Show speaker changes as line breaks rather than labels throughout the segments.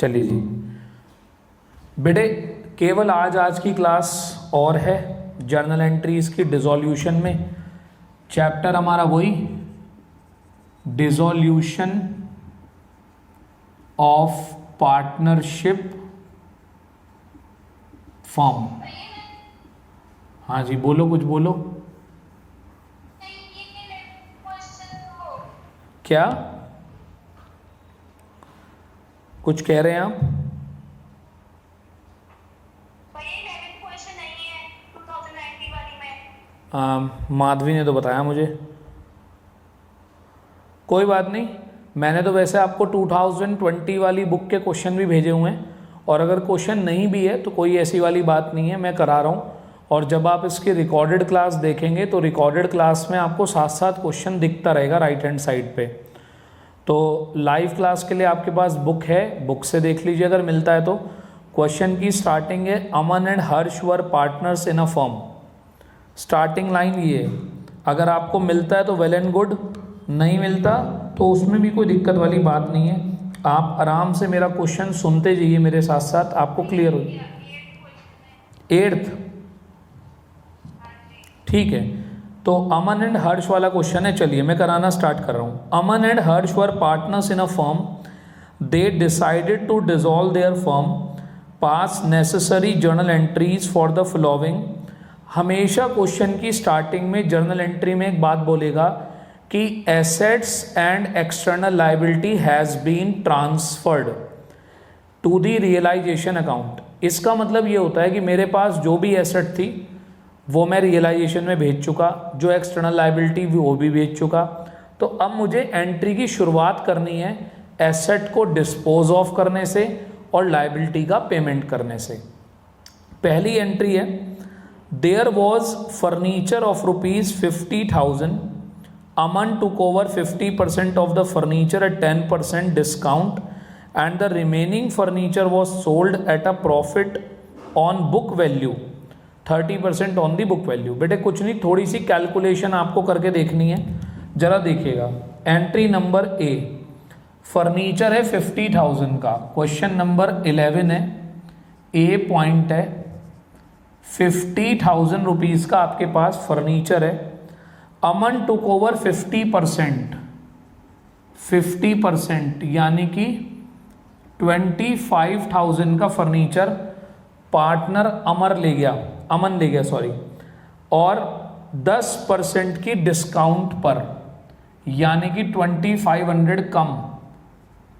चलिए जी बेटे, केवल आज की क्लास और है जर्नल एंट्रीज की डिसॉल्यूशन में। चैप्टर हमारा वही डिसॉल्यूशन ऑफ पार्टनरशिप फॉर्म। हाँ जी बोलो, कुछ बोलो। क्या कुछ कह रहे हैं आप? माधवी ने तो बताया मुझे। कोई बात नहीं, मैंने तो वैसे आपको 2020 वाली बुक के क्वेश्चन भी भेजे हुए हैं, और अगर क्वेश्चन नहीं भी है तो कोई ऐसी वाली बात नहीं है, मैं करा रहा हूँ। और जब आप इसकी रिकॉर्डेड क्लास देखेंगे तो रिकॉर्डेड क्लास में आपको साथ साथ क्वेश्चन दिखता रहेगा राइट हैंड साइड पे। तो लाइव क्लास के लिए आपके पास बुक है, बुक से देख लीजिए अगर मिलता है तो। क्वेश्चन की स्टार्टिंग है, Aman and Harsh were partners in a firm. Starting line ये, अगर आपको मिलता है तो वेल एंड गुड, नहीं मिलता तो उसमें भी कोई दिक्कत वाली बात नहीं है। आप आराम से मेरा क्वेश्चन सुनते जाइए मेरे साथ साथ, आपको क्लियर हो। 8th, ठीक है। तो अमन एंड हर्ष वाला क्वेश्चन है, चलिए मैं कराना स्टार्ट कर रहा हूँ। Aman and Harsh were partners in a firm, they decided to dissolve their firm, pass necessary journal entries for the following. हमेशा क्वेश्चन की स्टार्टिंग में जर्नल एंट्री में एक बात बोलेगा कि assets and external liability has been transferred to the realisation account. इसका मतलब ये होता है कि मेरे पास जो भी एसेट थी वो मैं रियलाइजेशन में भेज चुका, जो एक्सटर्नल लायबिलिटी वो भी भेज चुका। तो अब मुझे एंट्री की शुरुआत करनी है एसेट को डिस्पोज ऑफ करने से और लायबिलिटी का पेमेंट करने से। पहली एंट्री है, there was furniture of ₹50,000, Aman took over 50% of the furniture at 10% discount and the remaining furniture was sold at a profit on book value, 30% on the book value। बेटे कुछ नहीं, थोड़ी सी कैलकुलेशन आपको करके देखनी है, जरा देखिएगा। एंट्री नंबर ए, फर्नीचर है 50,000 का। क्वेश्चन नंबर 11 है, ए पॉइंट है 50,000 रुपीज़ का आपके पास फर्नीचर है। अमन टुक ओवर 50% यानी कि 25,000 का फर्नीचर पार्टनर अमन ले गया सॉरी, और 10% की डिस्काउंट पर, यानी कि 2500 कम,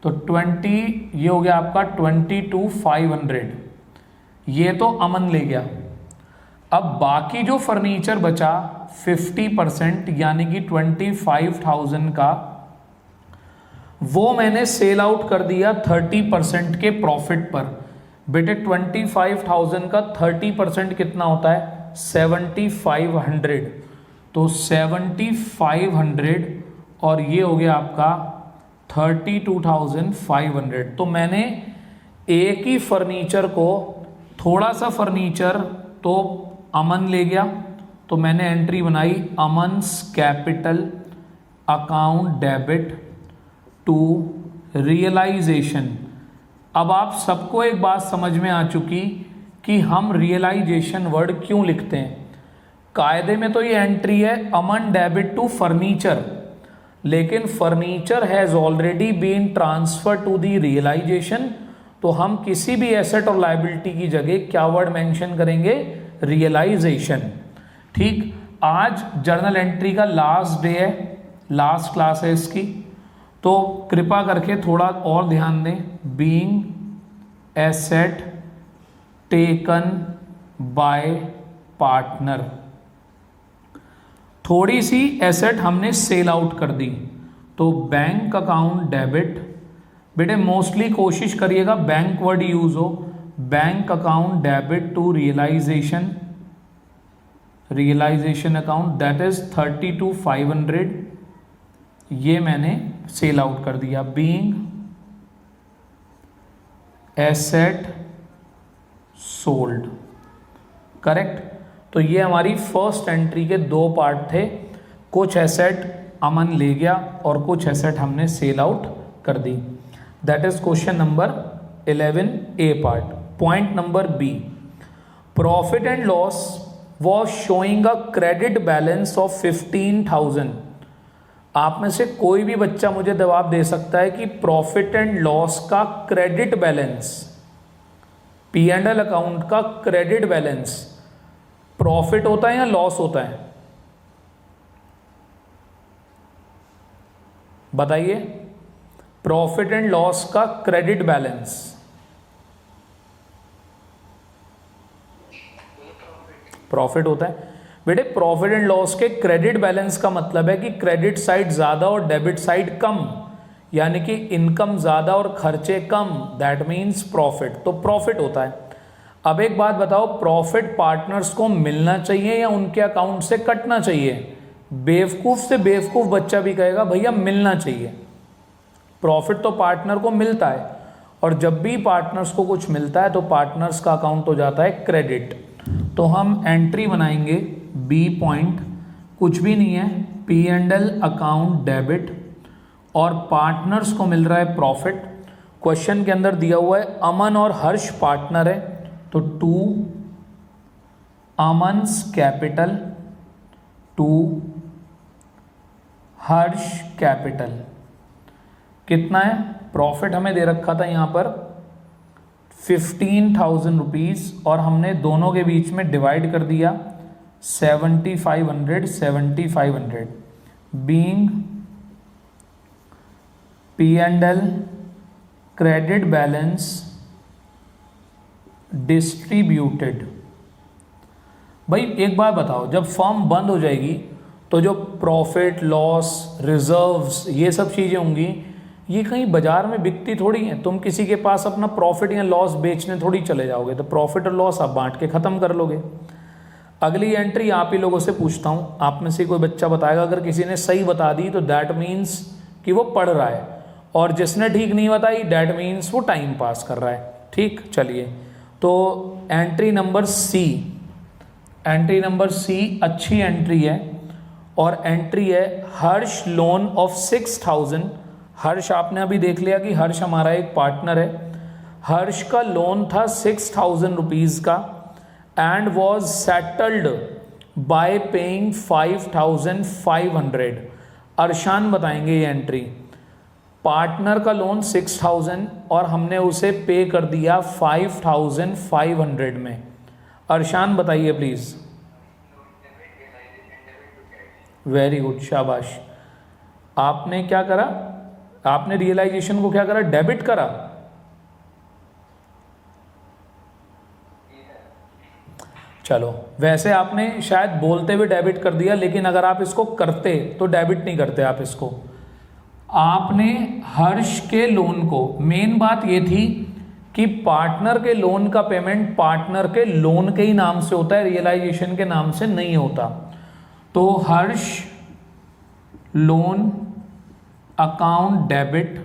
तो 20 ये हो गया आपका 22,500, ये तो अमन ले गया। अब बाकी जो फर्नीचर बचा 50% यानी कि 25,000 का, वो मैंने सेल आउट कर दिया 30% के प्रॉफिट पर। बेटे 25,000 का 30% कितना होता है? 7,500। तो 7,500 और ये हो गया आपका 32,500। तो मैंने एक ही फर्नीचर को, थोड़ा सा फर्नीचर तो अमन ले गया, तो मैंने एंट्री बनाई Aman's capital account debit to realisation. अब आप सबको एक बात समझ में आ चुकी कि हम रियलाइजेशन वर्ड क्यों लिखते हैं। कायदे में तो ये एंट्री है अमन डेबिट टू फर्नीचर, लेकिन furniture has already been transfer to the realisation, तो हम किसी भी एसेट और लायबिलिटी की जगह क्या वर्ड मेंशन करेंगे? रियलाइजेशन। ठीक, आज जर्नल एंट्री का लास्ट डे है, लास्ट क्लास है इसकी, तो कृपा करके थोड़ा और ध्यान दें। Being asset taken by partner, थोड़ी सी एसेट हमने सेल आउट कर दी, तो बैंक अकाउंट डेबिट। बेटे मोस्टली कोशिश करिएगा बैंक वर्ड यूज हो, bank account debit to realisation account, that is 32,500, ये मैंने सेल आउट कर दिया। Being asset sold, correct. तो ये हमारी फर्स्ट एंट्री के दो पार्ट थे, कुछ एसेट अमन ले गया और कुछ एसेट हमने सेल आउट कर दी। That is question number 11A part. Point number B. Profit and loss was showing a credit balance of 15,000. आप में से कोई भी बच्चा मुझे जवाब दे सकता है कि प्रॉफिट एंड लॉस का क्रेडिट बैलेंस, P&L अकाउंट का क्रेडिट बैलेंस प्रॉफिट होता है या लॉस होता है? बताइए. प्रॉफिट एंड लॉस का क्रेडिट बैलेंस प्रॉफिट होता है. बेटे प्रॉफिट एंड लॉस के क्रेडिट बैलेंस का मतलब है कि क्रेडिट साइड ज्यादा और डेबिट साइड कम, यानी कि इनकम ज्यादा और खर्चे कम, दैट मीन्स प्रॉफिट. तो प्रॉफिट होता है. अब एक बात बताओ, प्रॉफिट पार्टनर्स को मिलना चाहिए या उनके अकाउंट से कटना चाहिए? बेवकूफ से बेवकूफ बच्चा भी कहेगा भैया मिलना चाहिए. प्रॉफिट तो पार्टनर को मिलता है, और जब भी पार्टनर्स को कुछ मिलता है तो पार्टनर्स का अकाउंट हो जाता है क्रेडिट. तो हम एंट्री बनाएंगे बी पॉइंट, कुछ भी नहीं है, P&L अकाउंट डेबिट और पार्टनर्स को मिल रहा है प्रॉफिट. क्वेश्चन के अंदर दिया हुआ है अमन और हर्ष पार्टनर है, तो 2 अमन्स कैपिटल 2 हर्ष कैपिटल. कितना है? प्रॉफिट हमें दे रखा था यहाँ पर 15,000 रुपीज़, और हमने दोनों के बीच में डिवाइड कर दिया 7,500 being P&L credit balance distributed. भाई एक बात बताओ, जब फर्म बंद हो जाएगी तो जो प्रॉफिट लॉस रिजर्व्स ये सब चीज़ें होंगी, ये कहीं बाजार में बिकती थोड़ी हैं. तुम किसी के पास अपना प्रॉफिट या लॉस बेचने थोड़ी चले जाओगे, तो प्रॉफिट और लॉस आप बांट के ख़त्म कर लोगे. अगली एंट्री आप ही लोगों से पूछता हूँ, आप में से कोई बच्चा बताएगा. अगर किसी ने सही बता दी तो दैट मीन्स कि वो पढ़ रहा है, और जिसने ठीक नहीं बताई दैट मीन्स वो टाइम पास कर रहा है. ठीक, चलिए. तो entry number C, entry number C अच्छी एंट्री है, और एंट्री है हर्ष लोन ऑफ 6,000. हर्ष आपने अभी देख लिया कि हर्ष हमारा एक पार्टनर है. हर्ष का लोन था 6,000 रुपीज़ का, and was settled bye paying 5,500. Arshan बताएंगे ये एंट्री. पार्टनर का लोन 6,000 और हमने उसे पे कर दिया 5,500 में. अर्शान बताइए प्लीज़. वेरी गुड, शाबाश. आपने क्या करा? आपने रियलाइजेशन को क्या करा? डेबिट करा. चलो, वैसे आपने शायद बोलते हुए डेबिट कर दिया, लेकिन अगर आप इसको करते तो डेबिट नहीं करते आप इसको. आपने हर्ष के लोन को, मेन बात ये थी कि पार्टनर के लोन का पेमेंट पार्टनर के लोन के ही नाम से होता है, रियलाइजेशन के नाम से नहीं होता. तो हर्ष लोन अकाउंट डेबिट,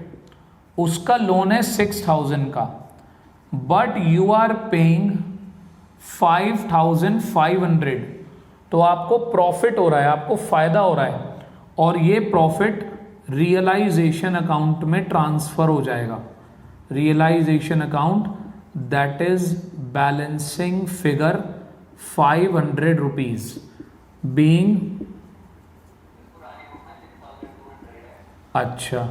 उसका लोन है 6,000 का, बट यू आर पेइंग 5,500. तो आपको प्रॉफिट हो रहा है, आपको फायदा हो रहा है, और ये प्रॉफिट रियलाइजेशन अकाउंट में ट्रांसफर हो जाएगा. Realisation account, that is balancing figure 500 rupees being. अच्छा,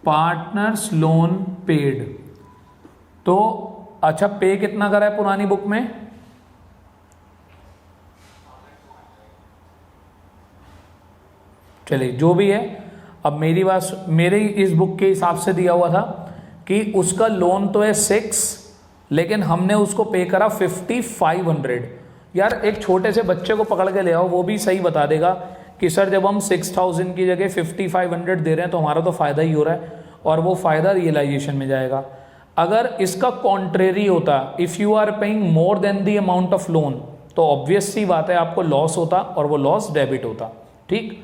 पार्टनर्स लोन पेड. तो अच्छा, पे कितना करा है पुरानी बुक में? चलिए जो भी है, अब मेरी बात, मेरे इस बुक के हिसाब से दिया हुआ था कि उसका लोन तो है 6, लेकिन हमने उसको पे करा 5,500. यार एक छोटे से बच्चे को पकड़ के ले आओ, वो भी सही बता देगा कि सर जब हम 6,000 की जगह 5,500 दे रहे हैं तो हमारा तो फ़ायदा ही हो रहा है, और वो फ़ायदा रियलाइजेशन में जाएगा. अगर इसका कॉन्ट्रेरी होता, if you are paying more than the amount of loan, तो ऑब्वियस सी बात है आपको लॉस होता, और वो लॉस डेबिट होता. ठीक,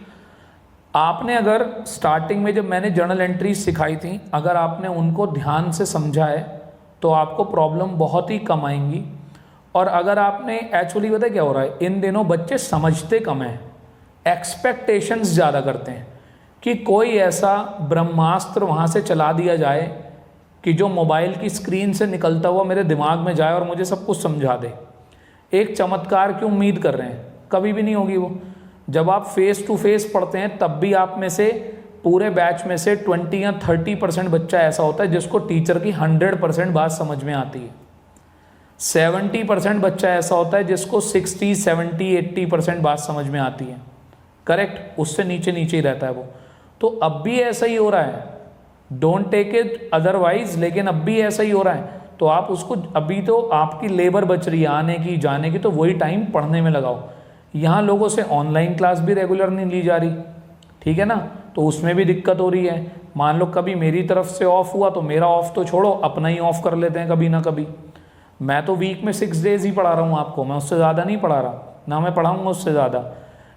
आपने अगर स्टार्टिंग में जब मैंने जर्नल एंट्रीज सिखाई थी, अगर आपने उनको ध्यान से समझा है तो आपको प्रॉब्लम बहुत ही कम आएंगी. और अगर आपने एक्चुअली, पता है क्या हो रहा है, इन दिनों बच्चे समझते कम हैं, एक्सपेक्टेशंस ज़्यादा करते हैं कि कोई ऐसा ब्रह्मास्त्र वहाँ से चला दिया जाए कि जो मोबाइल की स्क्रीन से निकलता हुआ मेरे दिमाग में जाए और मुझे सब कुछ समझा दे। एक चमत्कार की उम्मीद कर रहे हैं, कभी भी नहीं होगी वो। जब आप फेस टू फेस पढ़ते हैं तब भी आप में से, पूरे बैच में से 20 या 30% बच्चा ऐसा होता है जिसको टीचर की 100% बात समझ में आती है। 70% बच्चा ऐसा होता है जिसको 60, 70, 80% बात समझ में आती है। करेक्ट, उससे नीचे नीचे ही रहता है वो। तो अब भी ऐसा ही हो रहा है, डोंट टेक इट अदरवाइज, लेकिन अब भी ऐसा ही हो रहा है। तो आप उसको, अभी तो आपकी लेबर बच रही है आने की जाने की, तो वही टाइम पढ़ने में लगाओ। यहाँ लोगों से ऑनलाइन क्लास भी रेगुलर नहीं ली जा रही, ठीक है ना, तो उसमें भी दिक्कत हो रही है। मान लो कभी मेरी तरफ से ऑफ हुआ तो मेरा ऑफ तो छोड़ो, अपना ही ऑफ कर लेते हैं कभी ना कभी। मैं तो वीक में 6 डेज ही पढ़ा रहा हूँ आपको, मैं उससे ज़्यादा नहीं पढ़ा रहा, ना मैं पढ़ाऊँगा उससे ज़्यादा।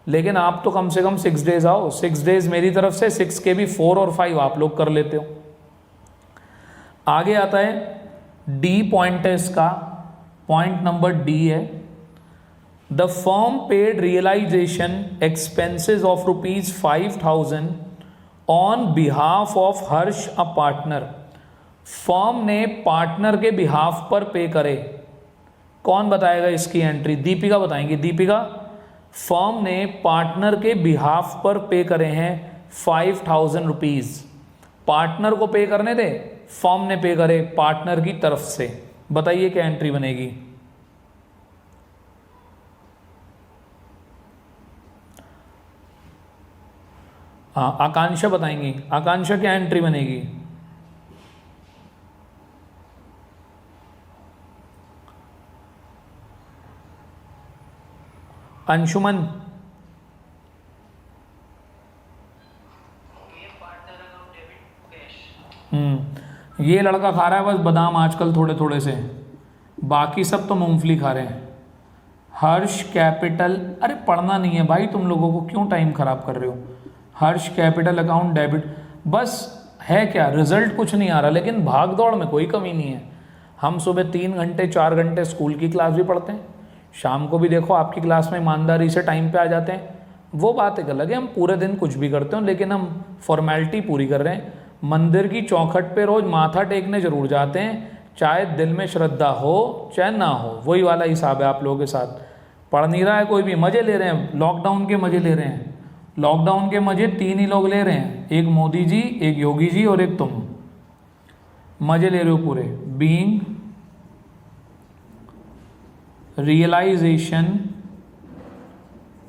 लेकिन आप तो कम से कम 6 डेज आओ, 6 डेज मेरी तरफ से, 6 के भी 4 और 5 आप लोग कर लेते हो। आगे आता है डी पॉइंट है इसका, पॉइंट नंबर डी है, the firm paid realisation expenses of ₹5,000 on behalf of Harsh a partner. Firm ने पार्टनर के बिहाफ पर पे करे। कौन बताएगा इसकी एंट्री? दीपिका बताएंगी। दीपिका, फर्म ने पार्टनर के बिहाफ पर पे करे हैं 5,000 रुपीज। पार्टनर को पे करने दे, फर्म ने पे करे पार्टनर की तरफ से। बताइए क्या एंट्री बनेगी? हाँ, आकांक्षा बताएंगी। आकांक्षा क्या एंट्री बनेगी? अंशुमन, ये लड़का खा रहा है बस बादाम आजकल थोड़े थोड़े से, बाकी सब तो मूंगफली खा रहे हैं। हर्ष कैपिटल, अरे पढ़ना नहीं है भाई तुम लोगों को, क्यों टाइम खराब कर रहे हो? हर्ष कैपिटल अकाउंट डेबिट, बस है क्या, रिजल्ट कुछ नहीं आ रहा, लेकिन भाग दौड़ में कोई कमी नहीं है। हम सुबह 3 घंटे 4 घंटे स्कूल की क्लास भी पढ़ते हैं, शाम को भी देखो आपकी क्लास में ईमानदारी से टाइम पे आ जाते हैं। वो बात एक अलग है, हम पूरे दिन कुछ भी करते हो, लेकिन हम फॉर्मेलिटी पूरी कर रहे हैं। मंदिर की चौखट पे रोज माथा टेकने जरूर जाते हैं, चाहे दिल में श्रद्धा हो चाहे ना हो, वही वाला हिसाब है आप लोगों के साथ। पढ़ नहीं रहा है कोई भी, मजे ले रहे हैं, लॉकडाउन के मजे ले रहे हैं। लॉकडाउन के मजे 3 ही लोग ले रहे हैं, एक मोदी जी, एक योगी जी और एक तुम। मजे ले रहे हो पूरे। Being realisation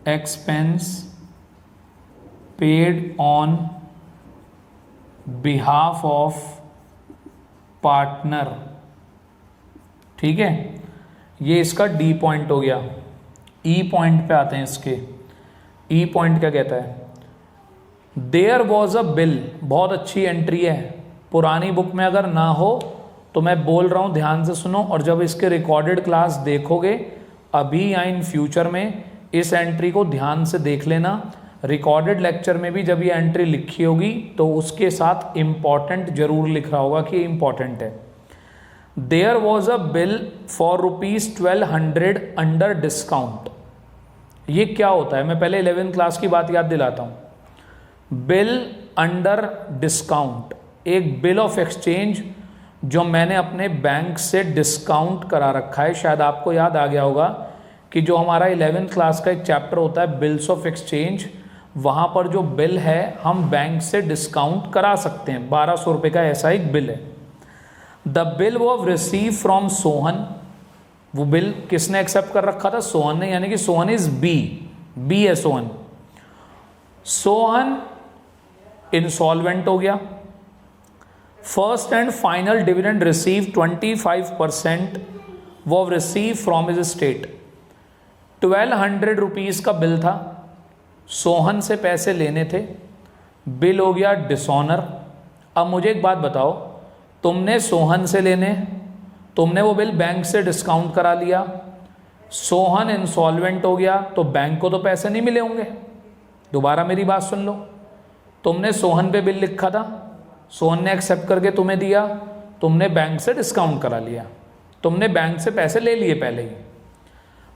expense paid on behalf of partner, ठीक है, ये इसका डी पॉइंट हो गया। ई पॉइंट पे आते हैं इसके। ई पॉइंट क्या कहता है? देयर वॉज अ बिल, बहुत अच्छी एंट्री है, पुरानी बुक में अगर ना हो तो मैं बोल रहा हूं ध्यान से सुनो, और जब इसके रिकॉर्डेड क्लास देखोगे अभी या इन फ्यूचर में, इस एंट्री को ध्यान से देख लेना। रिकॉर्डेड लेक्चर में भी जब ये एंट्री लिखी होगी तो उसके साथ इंपॉर्टेंट जरूर लिखा होगा कि इंपॉर्टेंट है। There was a bill for ₹1200 under discount. ये क्या होता है? मैं पहले 11th क्लास की बात याद दिलाता हूं। बिल अंडर डिस्काउंट, एक बिल ऑफ एक्सचेंज जो मैंने अपने बैंक से डिस्काउंट करा रखा है। शायद आपको याद आ गया होगा कि जो हमारा 11th क्लास का एक चैप्टर होता है बिल्स ऑफ एक्सचेंज, वहाँ पर जो बिल है हम बैंक से डिस्काउंट करा सकते हैं। 1200 रुपये का ऐसा एक बिल है। The bill was receive from Sohan, वो बिल किसने एक्सेप्ट कर रखा था? सोहन ने, यानी कि सोहन इज बी है सोहन। सोहन इंसॉल्वेंट हो गया। First and final dividend receive 25% was receive from his state. 1200 rupees का बिल था, सोहन से पैसे लेने थे, बिल हो गया डिसऑनर। अब मुझे एक बात बताओ, तुमने सोहन से लेने, तुमने वो बिल बैंक से डिस्काउंट करा लिया, सोहन इंसॉल्वेंट हो गया तो बैंक को तो पैसे नहीं मिले होंगे। दोबारा मेरी बात सुन लो, तुमने सोहन पे बिल लिखा था, सोहन ने एक्सेप्ट करके तुम्हें दिया, तुमने बैंक से डिस्काउंट करा लिया, तुमने बैंक से पैसे ले लिए पहले ही।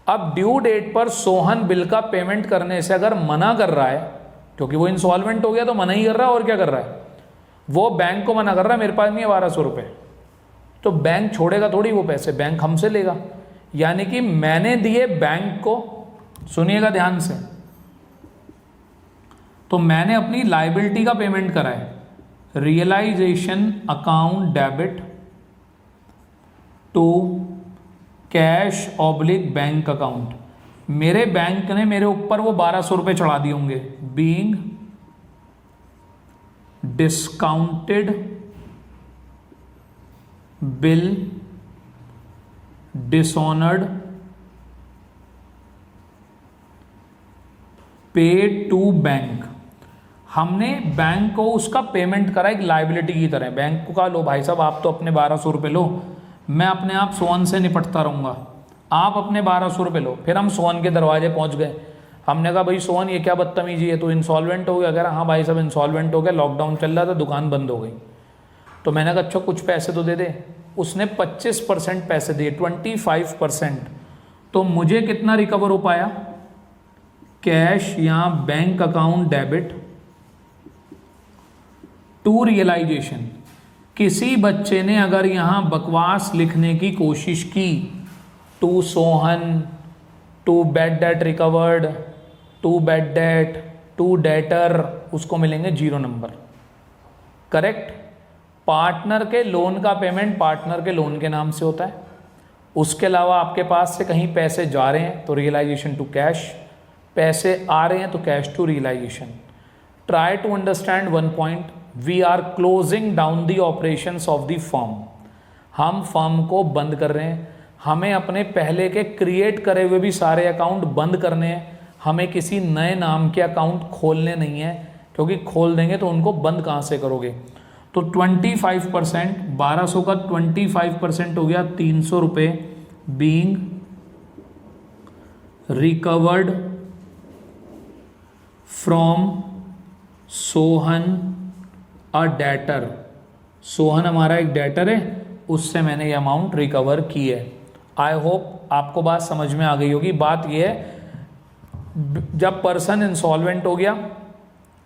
अब ड्यू डेट पर सोहन बिल का पेमेंट करने से अगर मना कर रहा है, क्योंकि वो इंसॉल्वेंट हो गया तो मना ही कर रहा है, और क्या कर रहा है, वो बैंक को मना कर रहा है, मेरे पास नहीं है 1200 रुपये, तो बैंक छोड़ेगा थोड़ी वो पैसे, बैंक हमसे लेगा। यानी कि मैंने दिए बैंक को, सुनिएगा ध्यान से, तो मैंने अपनी लाइबिलिटी का पेमेंट करा है, realisation account debit to cash oblique bank account. मेरे बैंक ने मेरे ऊपर वो 1200 रुपये चढ़ा दिए होंगे, being discounted bill dishonoured paid to bank. हमने बैंक को उसका पेमेंट करा एक लाइबिलिटी की तरह। बैंक को कहा लो भाई साहब आप तो अपने 1200 रुपये लो, मैं अपने आप सोहन से निपटता रहूँगा, आप अपने 1200 रुपये लो। फिर हम सोहन के दरवाजे पहुँच गए, हमने कहा भाई सोहन ये क्या बदतमीजी है, तो इंसॉल्वेंट हो गया? कह रहा हाँ भाई साहब इंसॉल्वेंट हो गया, लॉकडाउन चल रहा था, दुकान बंद हो गई। तो मैंने कहा अच्छा कुछ पैसे तो दे दे। उसने 25% पैसे दिए, 25%। तो मुझे कितना रिकवर हो पाया? कैश या bank account debit to realisation. किसी बच्चे ने अगर यहाँ बकवास लिखने की कोशिश की, to Sohan, to bad debt recovered, to bad debt, to debtor, उसको मिलेंगे 0 नंबर। करेक्ट? पार्टनर के लोन का पेमेंट पार्टनर के लोन के नाम से होता है। उसके अलावा आपके पास से कहीं पैसे जा रहे हैं तो रियलाइजेशन टू कैश, पैसे आ रहे हैं तो cash to realisation. Try to understand one point, we are closing down the operations of the firm. हम फर्म को बंद कर रहे हैं, हमें अपने पहले के क्रिएट करे हुए भी सारे अकाउंट बंद करने हैं, हमें किसी नए नाम के अकाउंट खोलने नहीं है, क्योंकि खोल देंगे तो उनको बंद कहाँ से करोगे। तो 25%, 1200 का 25% हो गया 300 रुपये, being recovered from Sohan a debtor. Sohan हमारा एक डेटर है, उससे मैंने ये अमाउंट रिकवर की है। आई होप आपको बात समझ में आ गई होगी। बात ये है, जब पर्सन इंसॉल्वेंट हो गया,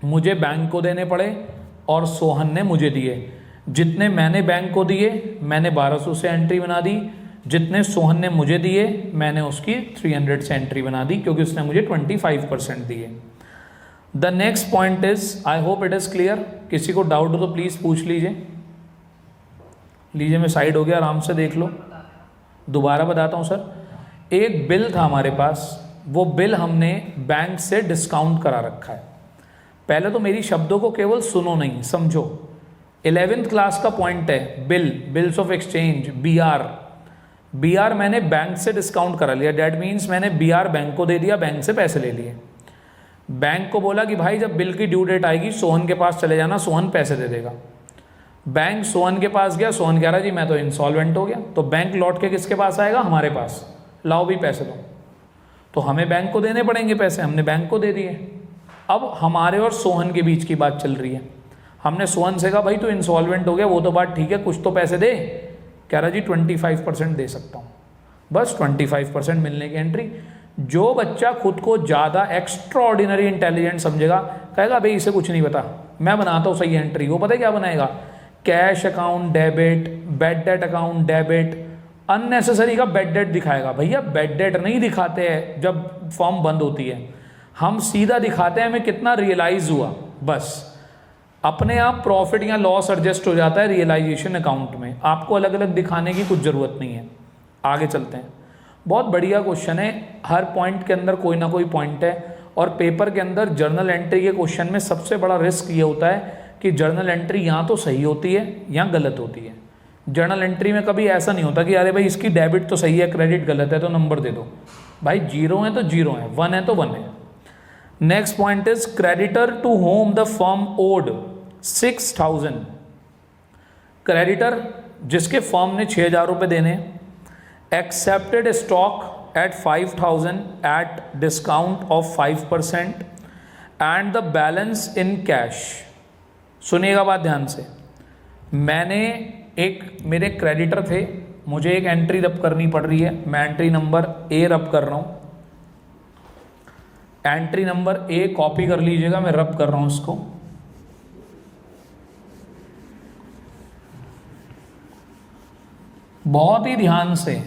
मुझे बैंक को देने पड़े और सोहन ने मुझे दिए। जितने मैंने बैंक को दिए मैंने 1200 से एंट्री बना दी, जितने सोहन ने मुझे दिए मैंने उसकी 300 से एंट्री बना दी, क्योंकि उसने मुझे 25% दिए। The next point is, I hope it is clear. किसी को डाउट हो तो प्लीज़ पूछ लीजिए मैं साइड हो गया, आराम से देख लो। दोबारा बताता हूँ सर। एक बिल था हमारे पास, वो बिल हमने बैंक से डिस्काउंट करा रखा है। पहले तो मेरी शब्दों को केवल सुनो नहीं, समझो। 11th क्लास का पॉइंट है, बिल्स ऑफ एक्सचेंज, BR मैंने बैंक से डिस्काउंट करा लिया। डैट मीन्स मैंने BR बैंक को दे दिया, बैंक से पैसे ले लिए। बैंक को बोला कि भाई जब बिल की ड्यू डेट आएगी सोहन के पास चले जाना, सोहन पैसे दे देगा। बैंक सोहन के पास गया, सोहन कह रहा जी मैं तो इंसॉल्वेंट हो गया। तो बैंक लौट के किसके पास आएगा? हमारे पास। लाओ भी पैसे दो। तो हमें बैंक को देने पड़ेंगे पैसे, हमने बैंक को दे दिए। अब हमारे और सोहन के बीच की बात चल रही है। हमने सोहन से कहा भाई तू इंसॉल्वेंट हो गया, वो तो बात ठीक है, कुछ तो पैसे दे। कह रहा जी 25% दे सकता हूँ। बस 25% मिलने की एंट्री। जो बच्चा खुद को ज़्यादा एक्स्ट्रा ऑर्डिनरी इंटेलिजेंट समझेगा, कहेगा भाई इसे कुछ नहीं पता, मैं बनाता हूँ सही एंट्री। वो पता है क्या बनाएगा? Cash account debit, bad debt account debit, unnecessary का बैड डेट दिखाएगा। भैया बैड डेट नहीं दिखाते हैं जब फॉर्म बंद होती है, हम सीधा दिखाते हैं हमें कितना रियलाइज हुआ। बस अपने आप प्रॉफिट या लॉस एडजस्ट हो जाता है रियलाइजेशन अकाउंट में। आपको अलग अलग दिखाने की कुछ ज़रूरत नहीं है। आगे चलते हैं। बहुत बढ़िया क्वेश्चन है, हर पॉइंट के अंदर कोई ना कोई पॉइंट है। और पेपर के अंदर जर्नल एंट्री के क्वेश्चन में सबसे बड़ा रिस्क ये होता है कि जर्नल एंट्री या तो सही होती है या गलत होती है। जर्नल एंट्री में कभी ऐसा नहीं होता कि अरे भाई इसकी डेबिट तो सही है, क्रेडिट गलत है तो नंबर दे दो। भाई 0 है तो 0 है, 1 है तो 1 है। Next point is creditor to whom the firm owed 6000। Creditor जिसके फर्म ने 6000 रुपये देने, accepted stock at 5000 at discount of 5% and the balance in cash. सुनिएगा बात ध्यान से। मेरे क्रेडिटर थे, मुझे एक एंट्री रब करनी पड़ रही है, मैं एंट्री नंबर A रब कर रहा हूँ। एंट्री नंबर A कॉपी कर लीजिएगा, मैं रब कर रहा हूँ इसको। बहुत ही ध्यान से,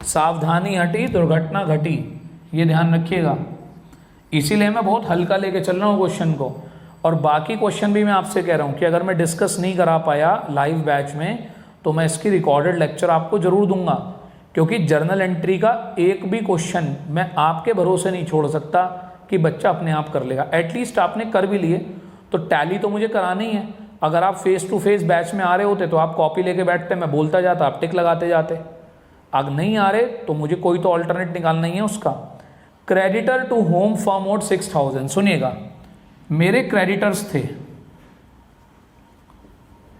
सावधानी हटी दुर्घटना घटी, ये ध्यान रखिएगा। इसीलिए मैं बहुत हल्का लेके चल रहा हूँ क्वेश्चन को। और बाकी क्वेश्चन भी मैं आपसे कह रहा हूँ कि अगर मैं डिस्कस नहीं करा पाया लाइव बैच में तो मैं इसकी रिकॉर्डेड लेक्चर आपको जरूर दूंगा, क्योंकि जर्नल एंट्री का एक भी क्वेश्चन मैं आपके भरोसे नहीं छोड़ सकता कि बच्चा अपने आप कर लेगा। एटलीस्ट आपने कर भी लिए तो टैली तो मुझे करानी है। अगर आप फेस टू फेस बैच में आ रहे होते तो आप कॉपी लेके बैठते, मैं बोलता जाता, आप टिक लगाते जाते। अगर नहीं आ रहे तो मुझे कोई तो ऑल्टरनेट निकालना ही है उसका। Creditor to whom firm owed 6000। सुनिएगा, मेरे क्रेडिटर्स थे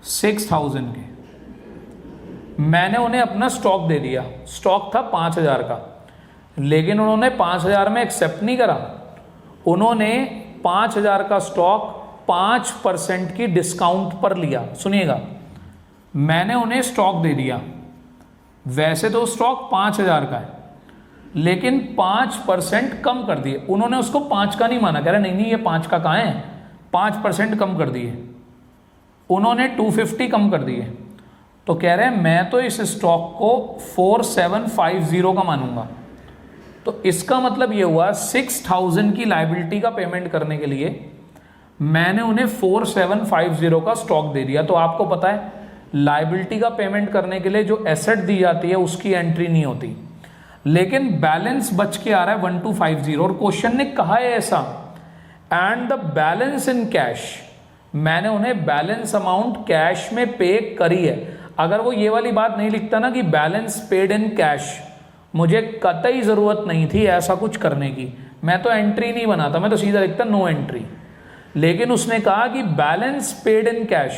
6000 के, मैंने उन्हें अपना स्टॉक दे दिया। स्टॉक था 5000 का, लेकिन उन्होंने 5000 में एक्सेप्ट नहीं करा। उन्होंने 5000 का स्टॉक 5% की डिस्काउंट पर लिया। सुनिएगा, मैंने उन्हें स्टॉक दे दिया, वैसे तो स्टॉक 5000 का है, लेकिन 5% कम कर दिए। उन्होंने उसको 5 का नहीं माना, कह रहे नहीं ये 5 का कहाँ है, 5% कम कर दिए। उन्होंने 250 कम कर दिए, तो कह रहे हैं मैं तो इस स्टॉक को 4750 का मानूंगा। तो इसका मतलब ये हुआ 6000 की लायबिलिटी का पेमेंट करने के लिए मैंने उन्हें 4750 का स्टॉक दे दिया। तो आपको पता है लायबिलिटी का पेमेंट करने के लिए जो एसेट दी जाती है उसकी एंट्री नहीं होती, लेकिन बैलेंस बच के आ रहा है 1250। और क्वेश्चन ने कहा है ऐसा, and the balance in cash, मैंने उन्हें बैलेंस अमाउंट कैश में पे करी है। अगर वो ये वाली बात नहीं लिखता ना कि बैलेंस पेड इन कैश, मुझे कतई जरूरत नहीं थी ऐसा कुछ करने की, मैं तो एंट्री नहीं बनाता, मैं तो सीधा लिखता नो एंट्री। लेकिन उसने कहा कि बैलेंस पेड इन कैश,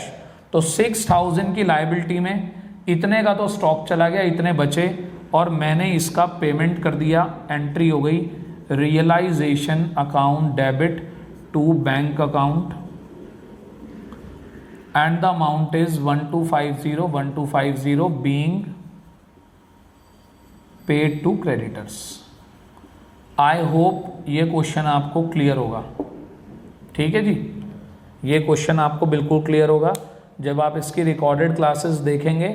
तो 6000 की लायबिलिटी में इतने का तो स्टॉक चला गया, इतने बचे और मैंने इसका पेमेंट कर दिया। एंट्री हो गई realisation account debit to bank account and the amount is 1250 being paid to creditors. I hope ये क्वेश्चन आपको क्लियर होगा। ठीक है जी, ये क्वेश्चन आपको बिल्कुल क्लियर होगा। जब आप इसकी रिकॉर्डेड क्लासेस देखेंगे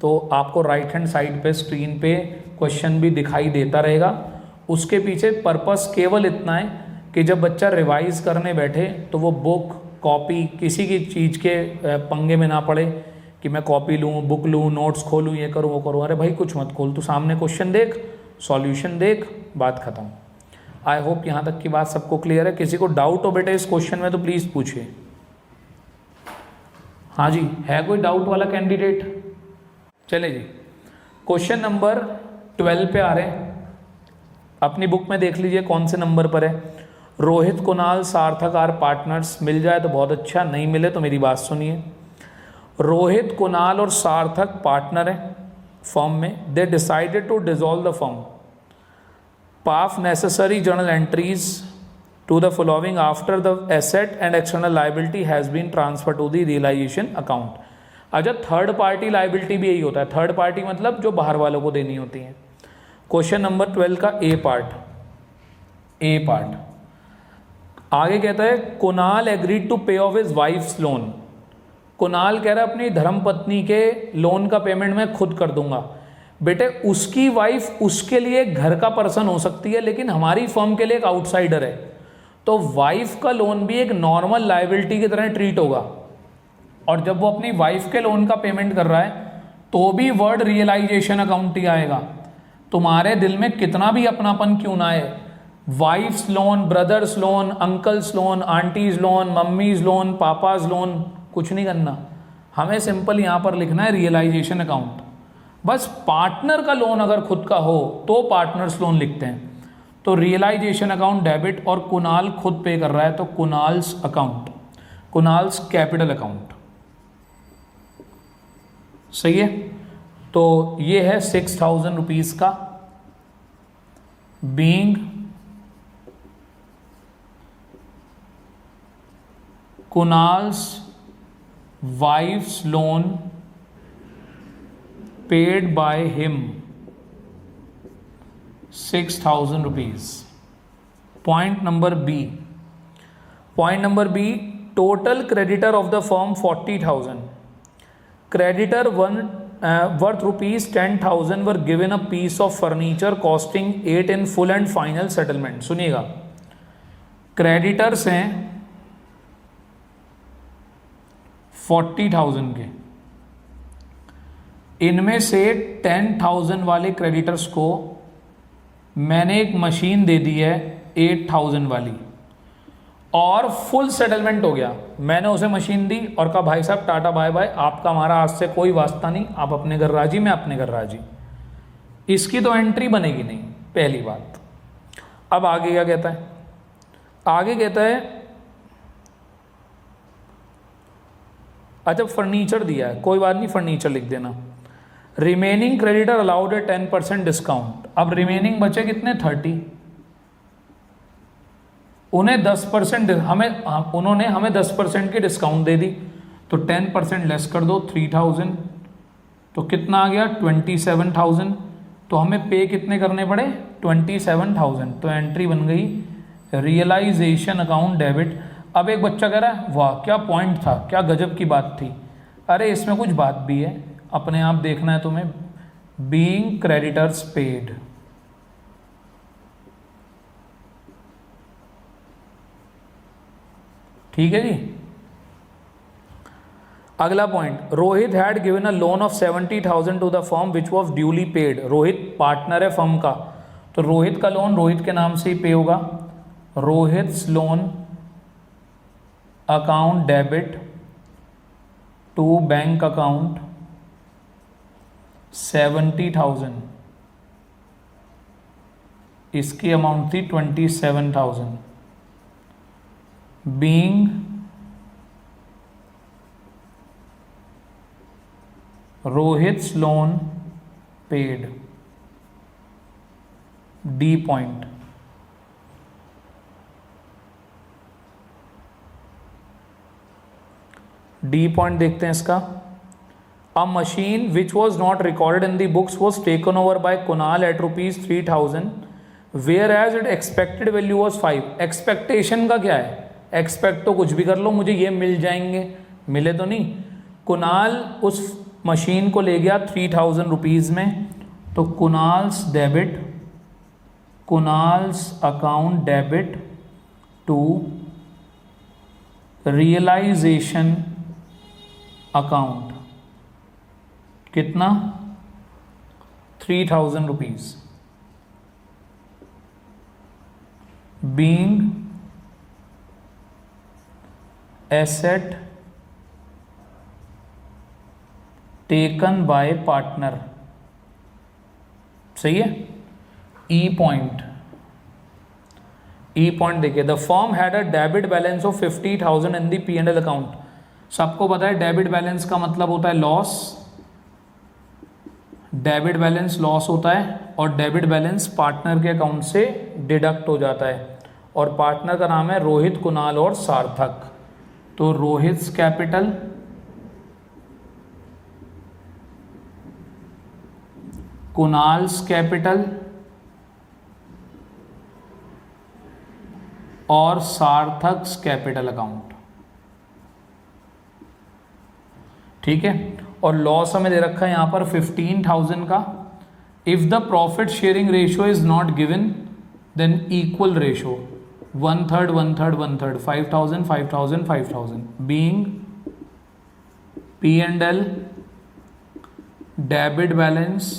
तो आपको राइट हैंड साइड पे स्क्रीन पे क्वेश्चन भी दिखाई देता रहेगा। उसके पीछे पर्पस केवल इतना है कि जब बच्चा रिवाइज करने बैठे तो वो बुक कॉपी किसी की चीज़ के पंगे में ना पड़े कि मैं कॉपी लूँ, बुक लूँ, नोट्स खोलूँ, ये करूँ वो करूँ। अरे भाई कुछ मत खोल, तू सामने क्वेश्चन देख, सॉल्यूशन देख, बात खत्म। आई होप यहाँ तक की बात सबको क्लियर है। किसी को डाउट हो बेटे इस क्वेश्चन में तो प्लीज़ पूछिए। हाँ जी, है कोई डाउट वाला कैंडिडेट? चले जी, क्वेश्चन नंबर 12 पे आ रहे हैं। अपनी बुक में देख लीजिए कौन से नंबर पर है। रोहित, कुणाल, सार्थक आर पार्टनर्स। मिल जाए तो बहुत अच्छा, नहीं मिले तो मेरी बात सुनिए। रोहित, कुणाल और सार्थक पार्टनर हैं फर्म में। They decided to dissolve the firm. Pass necessary journal entries to the following after the asset and external liability has been transferred to the realization account। अच्छा, थर्ड पार्टी लाइबिलिटी भी यही होता है। Third party मतलब जो बाहर वालों को देनी होती है। क्वेश्चन नंबर 12 का ए पार्ट आगे कहता है कुणाल एग्रीड टू पे of his wives loan. Kunal कह रहा है अपनी धर्म पत्नी के लोन का पेमेंट मैं खुद कर दूंगा। बेटे उसकी वाइफ उसके लिए घर का पर्सन हो सकती है, लेकिन हमारी फर्म के लिए एक आउटसाइडर है, तो वाइफ का लोन भी एक नॉर्मल लायबिलिटी की तरह ट्रीट होगा। और जब वो अपनी वाइफ के लोन का पेमेंट कर रहा है तो भी वर्ड रियलाइजेशन अकाउंट ही आएगा। तुम्हारे दिल में कितना भी अपनापन क्यों ना आए, wife's loan, brother's loan, uncle's loan, auntie's loan, mummy's loan, papa's loan, कुछ नहीं करना। हमें सिंपल यहाँ पर लिखना है रियलाइजेशन अकाउंट। बस पार्टनर का लोन अगर खुद का हो तो पार्टनर्स लोन लिखते हैं। तो रियलाइजेशन अकाउंट डेबिट, और कुणाल खुद पे कर रहा है तो Kunal's account, Kunal's capital account. सही है। तो ये है 6000 रुपीज का being Kunal's wife's loan paid by him 6000 rupees. Point number B, total creditor of the firm 40,000, creditor worth ₹10,000 were given a piece of furniture costing 8 in full and final settlement. सुनिएगा, creditors हैं 40,000 के, इनमें से 10,000 वाले creditors को मैंने एक machine दे दी है 8,000 वाली, और फुल सेटलमेंट हो गया। मैंने उसे मशीन दी और कहा भाई साहब टाटा बाय बाय, आपका हमारा आज से कोई वास्ता नहीं, आप अपने घर राजी, मैं अपने घर राजी। इसकी तो एंट्री बनेगी नहीं, पहली बात। अब आगे क्या कहता है? आगे कहता है अच्छा फर्नीचर दिया है, कोई बात नहीं, फर्नीचर लिख देना। रिमेनिंग क्रेडिटर अलाउड है 10% डिस्काउंट। अब रिमेनिंग बचे कितने? 30। उन्हें 10% उन्होंने हमें 10% की डिस्काउंट दे दी, तो 10% लेस कर दो 3,000, तो कितना आ गया? 27,000। तो हमें पे कितने करने पड़े? 27,000। तो एंट्री बन गई रियलाइजेशन अकाउंट डेबिट। अब एक बच्चा कह रहा है वाह क्या पॉइंट था, क्या गजब की बात थी। अरे इसमें कुछ बात भी है, अपने आप देखना है तुम्हें। बीइंग क्रेडिटर्स पेड, ठीक है जी। अगला point, Rohit had given a loan of 70,000 to the firm which was duly paid. Rohit partner है फर्म का, तो रोहित का लोन रोहित के नाम से ही पे होगा। Rohit's loan account debit to bank account 70,000, इसकी अमाउंट थी 27,000। Being Rohit's loan paid, D point. D point देखते हैं इसका। A machine which was not recorded in the books was taken over by Kunal at ₹3,000 whereas it expected value was 5। Expectation का क्या है? Expect तो कुछ भी कर लो, मुझे ये मिल जाएंगे, मिले तो नहीं। कुणाल उस मशीन को ले गया 3,000 रुपीज़ में, तो Kunal's debit, Kunal's account debit to realisation account, कितना? 3,000 rupees. Being asset taken by partner, सही है। ई पॉइंट, ई पॉइंट देखिए, the firm had a debit balance of 50,000 in the P&L account. सबको पता है डेबिट बैलेंस का मतलब होता है लॉस, डेबिट बैलेंस लॉस होता है, और डेबिट बैलेंस पार्टनर के अकाउंट से डिडक्ट हो जाता है, और पार्टनर का नाम है रोहित, कुणाल और सार्थक। तो रोहित्स कैपिटल कुणाल्स कैपिटल और सार्थक्स कैपिटल अकाउंट, ठीक है। और लॉस हमें दे रखा है यहां पर 15,000 का। If the profit sharing ratio is not given than equal ratio 1/3 1/3 1/3 5,000 5,000 5,000। Being P&L debit balance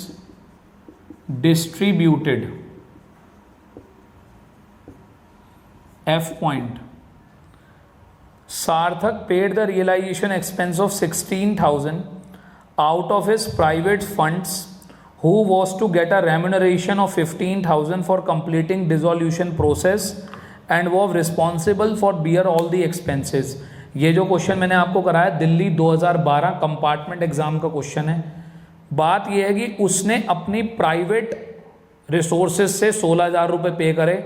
distributed, F point. Sarthak paid the realization expense of 16,000 out of his private funds, who was to get a remuneration of 15,000 for completing dissolution process and was responsible for bear all the expenses। ये जो question मैंने आपको कराया Delhi 2012 compartment exam का question है। बात यह है कि उसने अपनी प्राइवेट रिसोर्सेज से 16,000 रुपये पे करे,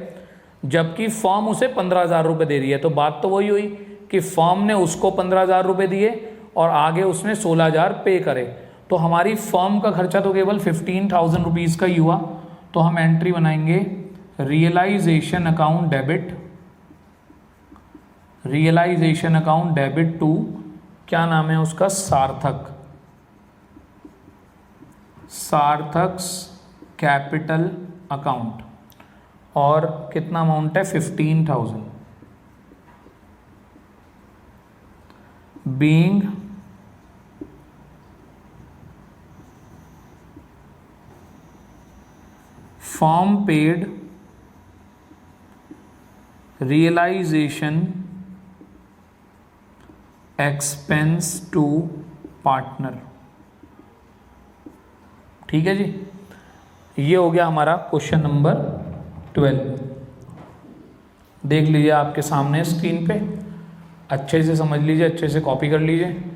जबकि फर्म उसे 15,000 रुपये दे रही है। तो बात तो वही हुई कि फर्म ने उसको 15,000 रुपये दिए और आगे उसने 16,000 पे करे, तो हमारी फर्म का खर्चा तो केवल 15,000 रुपीज़ का ही हुआ। तो हम एंट्री बनाएंगे realisation account debit, realisation account debit to, क्या नाम है उसका, सार्थक। सार्थक्स कैपिटल अकाउंट, और कितना अमाउंट है 15,000, being firm paid realization expense to partner। ठीक है जी, ये हो गया हमारा क्वेश्चन नंबर 12। देख लीजिए आपके सामने स्क्रीन पे, अच्छे से समझ लीजिए, अच्छे से कॉपी कर लीजिए।